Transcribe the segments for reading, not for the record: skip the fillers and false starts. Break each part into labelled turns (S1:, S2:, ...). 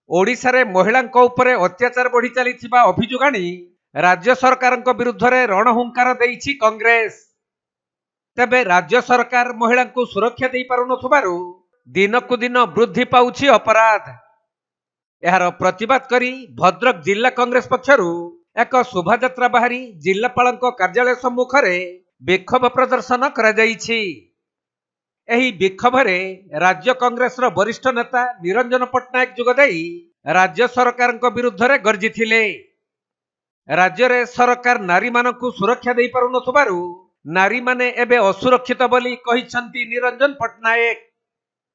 S1: ओडिशा रे महिलांको उपरे अत्याचार बढ़ी चलीथिबा अभियोग आनी राज्य सरकारଙ୍କ विरुद्धରେ रणहुंकार देइछि कांग्रेस। तेबे राज्य सरकार महिलांको सुरक्षा देई पारु नथुबारु दिनकु दिन वृद्धि पाउछि अपराध। एहार प्रतिवाद करी भद्रक जिला कांग्रेस पक्षरु एक शोभायात्रा बाहरी जिलापालଙ୍କ कार्यालय सम्मुखरे विक्षोभ प्रदर्शन करा जाइछि। एही विक्षोभरे राज्य कांग्रेस रो वरिष्ठ नेता निरंजन पट्टनायक जोगदेई राज्य सरकारଙ୍କ विरुद्धରେ गर्जिथिले। राज्य रे सरकार नारी मानकु सुरक्षा देई पारु नथुबारु नारी माने एबे असुरक्षित बोली कहिसंती निरंजन पट्टनायक।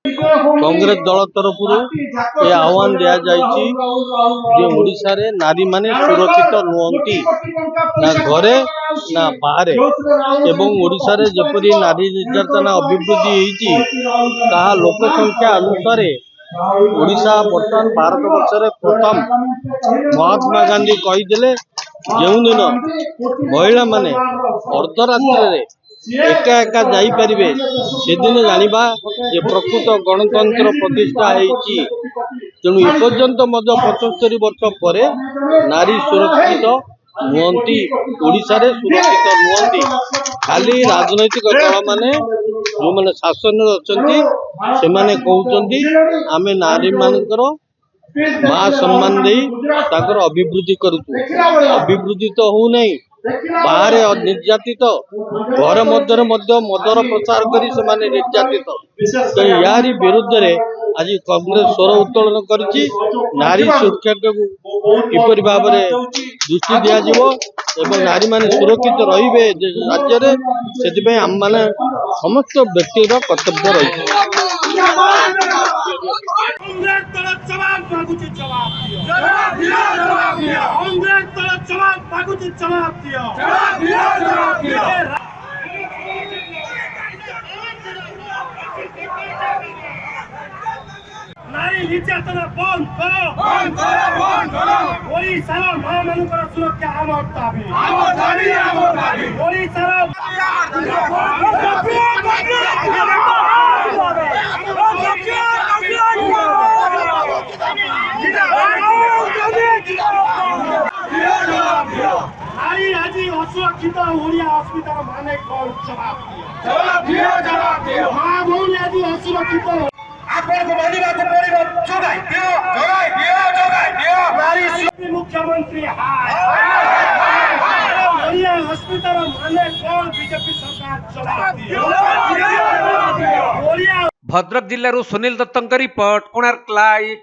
S2: कांग्रेस दल तरफ ये आह्वान दिया जाइछि जे ओडिशा रे नारी माने सुरक्षित नुहंती ना घरे ना बाहरे एवं ओडिशा रे जपरी नारी निर्यातना अभिवृद्धि होईछि ताहा लोक संख्या अनुसार ओडिशा वर्तमान भारत वर्ष रे प्रथम महात्मा गांधी कहिदेले जेउ दिन महिला माने अर्धरात्रि रे एका एका जाई परिबे सेदिन जानिबा जे प्रकृत गणतंत्र प्रतिष्ठा होईछि। तेणु एपर्यंत मध्य 75 वर्ष पर नारी सुरक्षित नुहंती ओडिशा रे सुरक्षित नुहंती। खाली राजनैतिक दल माने जो माने शासन रे अछंती से माने कहउचंती आमे नारी मानकर मा सम्मान देई ताकर अभिवृद्धि करूछु। अभिवृद्धि तो हो नहीं बाहर निर्यातित घर मध्य मदर प्रचार करी से माने निर्यातित। तो यारी विरुद्ध रे आज कांग्रेस स्वर उत्तोलन करिछि। नारी सुरक्षा को किपरि भाव रे दृष्टि दिया जिवो एवं नारी माने सुरक्षित रहिबे राज्य रे सेति पे हम माने समस्त व्यक्ति रो कर्तव्य रही।
S3: नारी निर्यातना बंद करो, बंद करो, बंद करो। ओडिशा रो मां मानकर सुरक्षा हमर दाबी, हमर दाबी, हमर दाबी। ओडिशा रो नारी आज असुरक्षित ओडिया अस्मितार माने कौन जवाब दियो, जवाब दियो, जवाब दियो। मां भौणी आज असुरक्षित आपको मानिबा को पड़िबो। जोगाई दियो, जोगाई दियो, जोगाई दियो। नारी मुख्यमंत्री हाय ओडिया अस्मितार माने कौन बीजेपी सरकार जवाब दियो, जवाब दियो। ओडिया
S1: भद्रक जिल्लारू सुनील दत्तଙ୍କ रिपोर्ट कोणार्क लाइव।